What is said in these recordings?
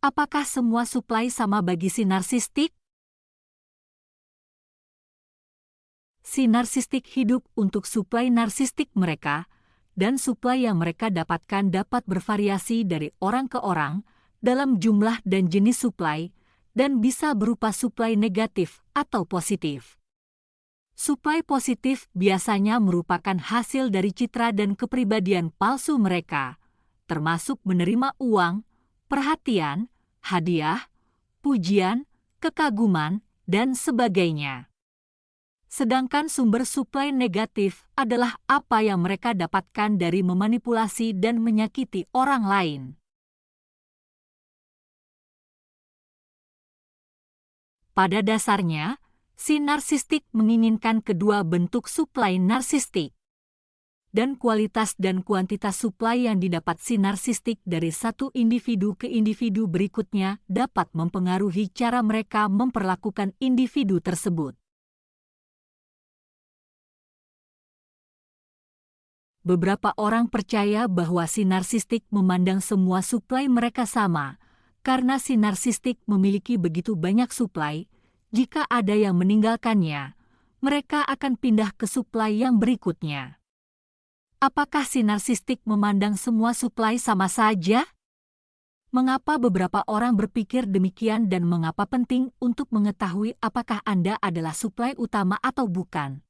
Apakah semua suplai sama bagi si narsistik? Si narsistik hidup untuk suplai narsistik mereka, dan suplai yang mereka dapatkan dapat bervariasi dari orang ke orang dalam jumlah dan jenis suplai, dan bisa berupa suplai negatif atau positif. Suplai positif biasanya merupakan hasil dari citra dan kepribadian palsu mereka, termasuk menerima uang, perhatian, hadiah, pujian, kekaguman, dan sebagainya. Sedangkan sumber suplai negatif adalah apa yang mereka dapatkan dari memanipulasi dan menyakiti orang lain. Pada dasarnya, si narsistik menginginkan kedua bentuk suplai narsistik. Dan kualitas dan kuantitas suplai yang didapat si narsistik dari satu individu ke individu berikutnya dapat mempengaruhi cara mereka memperlakukan individu tersebut. Beberapa orang percaya bahwa si narsistik memandang semua suplai mereka sama, karena si narsistik memiliki begitu banyak suplai. Jika ada yang meninggalkannya, mereka akan pindah ke suplai yang berikutnya. Apakah si narsistik memandang semua suplai sama saja? Mengapa beberapa orang berpikir demikian dan mengapa penting untuk mengetahui apakah Anda adalah suplai utama atau bukan?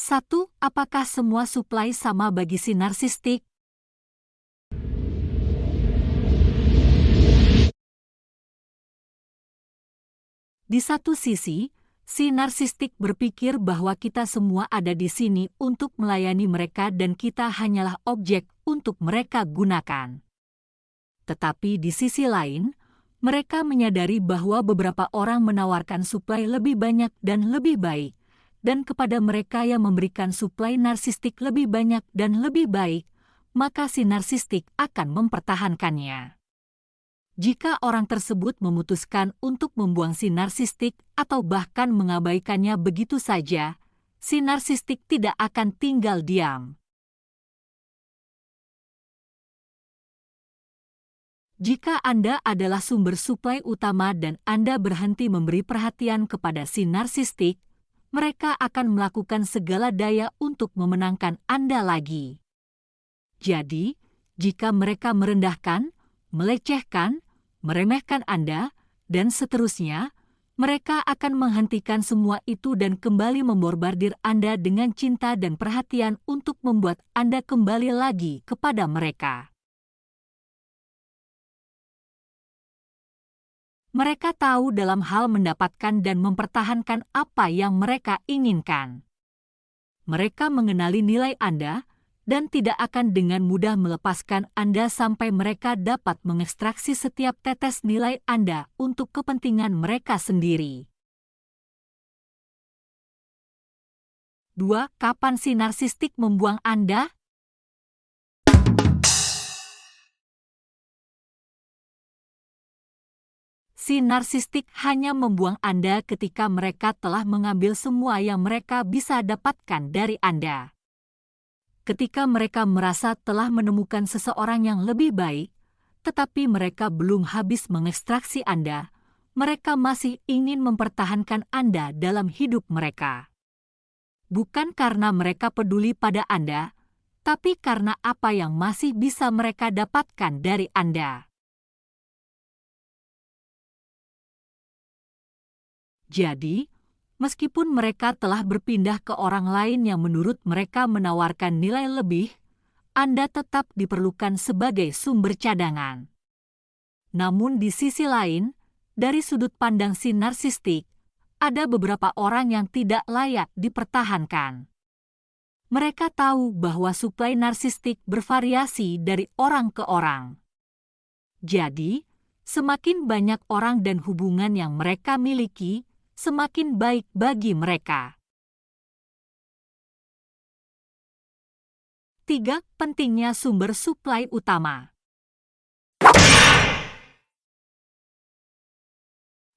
1. Apakah semua suplai sama bagi si narsistik? Di satu sisi, si narsistik berpikir bahwa kita semua ada di sini untuk melayani mereka dan kita hanyalah objek untuk mereka gunakan. Tetapi di sisi lain, mereka menyadari bahwa beberapa orang menawarkan suplai lebih banyak dan lebih baik, dan kepada mereka yang memberikan suplai narsistik lebih banyak dan lebih baik, maka si narsistik akan mempertahankannya. Jika orang tersebut memutuskan untuk membuang si narsistik atau bahkan mengabaikannya begitu saja, si narsistik tidak akan tinggal diam. Jika Anda adalah sumber suplai utama dan Anda berhenti memberi perhatian kepada si narsistik, mereka akan melakukan segala daya untuk memenangkan Anda lagi. Jadi, jika mereka merendahkan, melecehkan, meremehkan Anda, dan seterusnya, mereka akan menghentikan semua itu dan kembali memborbardir Anda dengan cinta dan perhatian untuk membuat Anda kembali lagi kepada mereka. Mereka tahu dalam hal mendapatkan dan mempertahankan apa yang mereka inginkan. Mereka mengenali nilai Anda, dan tidak akan dengan mudah melepaskan Anda sampai mereka dapat mengekstraksi setiap tetes nilai Anda untuk kepentingan mereka sendiri. 2. Kapan si narsistik membuang Anda? Si narsistik hanya membuang Anda ketika mereka telah mengambil semua yang mereka bisa dapatkan dari Anda. Ketika mereka merasa telah menemukan seseorang yang lebih baik, tetapi mereka belum habis mengekstraksi Anda, mereka masih ingin mempertahankan Anda dalam hidup mereka. Bukan karena mereka peduli pada Anda, tapi karena apa yang masih bisa mereka dapatkan dari Anda. Jadi, meskipun mereka telah berpindah ke orang lain yang menurut mereka menawarkan nilai lebih, Anda tetap diperlukan sebagai sumber cadangan. Namun di sisi lain, dari sudut pandang si narsistik, ada beberapa orang yang tidak layak dipertahankan. Mereka tahu bahwa suplai narsistik bervariasi dari orang ke orang. Jadi, semakin banyak orang dan hubungan yang mereka miliki, semakin baik bagi mereka. 3. Pentingnya sumber suplai utama.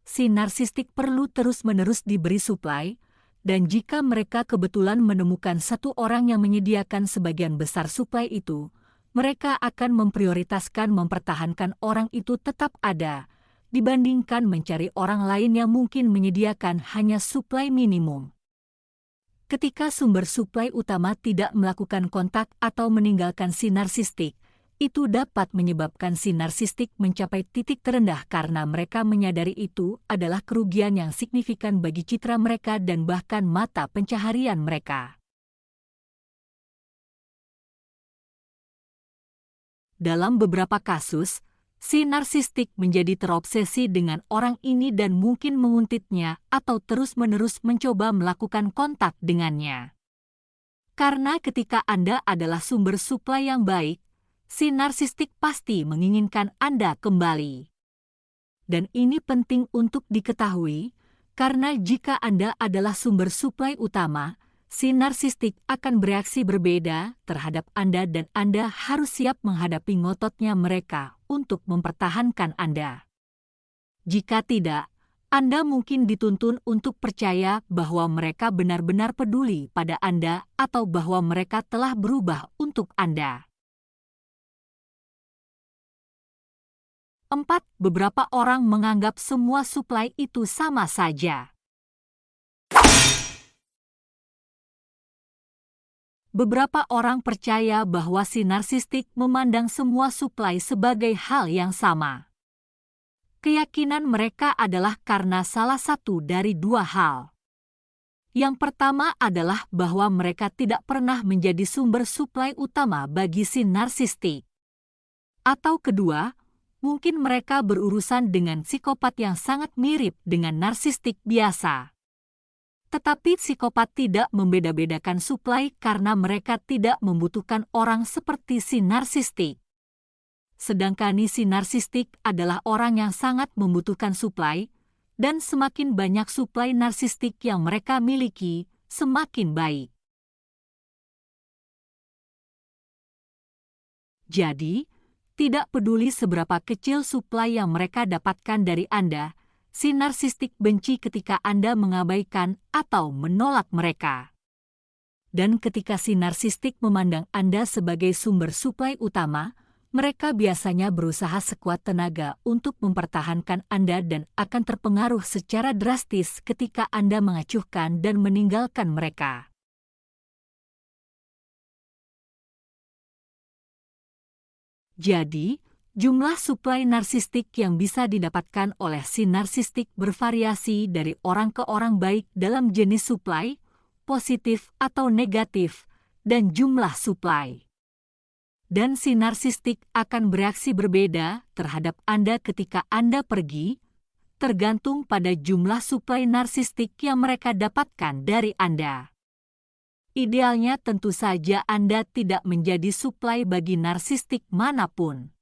Si narsistik perlu terus-menerus diberi suplai, dan jika mereka kebetulan menemukan satu orang yang menyediakan sebagian besar suplai itu, mereka akan memprioritaskan mempertahankan orang itu tetap ada, dibandingkan mencari orang lain yang mungkin menyediakan hanya suplai minimum. Ketika sumber suplai utama tidak melakukan kontak atau meninggalkan si narsistik, itu dapat menyebabkan si narsistik mencapai titik terendah karena mereka menyadari itu adalah kerugian yang signifikan bagi citra mereka dan bahkan mata pencaharian mereka. Dalam beberapa kasus, si narsistik menjadi terobsesi dengan orang ini dan mungkin menguntitnya atau terus-menerus mencoba melakukan kontak dengannya. Karena ketika Anda adalah sumber suplai yang baik, si narsistik pasti menginginkan Anda kembali. Dan ini penting untuk diketahui, karena jika Anda adalah sumber suplai utama, si narsistik akan bereaksi berbeda terhadap Anda dan Anda harus siap menghadapi ngototnya mereka untuk mempertahankan Anda. Jika tidak, Anda mungkin dituntun untuk percaya bahwa mereka benar-benar peduli pada Anda atau bahwa mereka telah berubah untuk Anda. 4. Beberapa orang menganggap semua suplai itu sama saja. Beberapa orang percaya bahwa si narsistik memandang semua suplai sebagai hal yang sama. Keyakinan mereka adalah karena salah satu dari dua hal. Yang pertama adalah bahwa mereka tidak pernah menjadi sumber suplai utama bagi si narsistik. Atau kedua, mungkin mereka berurusan dengan psikopat yang sangat mirip dengan narsistik biasa. Tetapi psikopat tidak membeda-bedakan suplai karena mereka tidak membutuhkan orang seperti si narsistik. Sedangkan si narsistik adalah orang yang sangat membutuhkan suplai, dan semakin banyak suplai narsistik yang mereka miliki, semakin baik. Jadi, tidak peduli seberapa kecil suplai yang mereka dapatkan dari Anda, si narsistik benci ketika Anda mengabaikan atau menolak mereka. Dan ketika si narsistik memandang Anda sebagai sumber suplai utama, mereka biasanya berusaha sekuat tenaga untuk mempertahankan Anda dan akan terpengaruh secara drastis ketika Anda mengacuhkan dan meninggalkan mereka. Jadi, jumlah suplai narsistik yang bisa didapatkan oleh si narsistik bervariasi dari orang ke orang baik dalam jenis suplai, positif atau negatif, dan jumlah suplai. Dan si narsistik akan bereaksi berbeda terhadap Anda ketika Anda pergi, tergantung pada jumlah suplai narsistik yang mereka dapatkan dari Anda. Idealnya tentu saja Anda tidak menjadi suplai bagi narsistik manapun.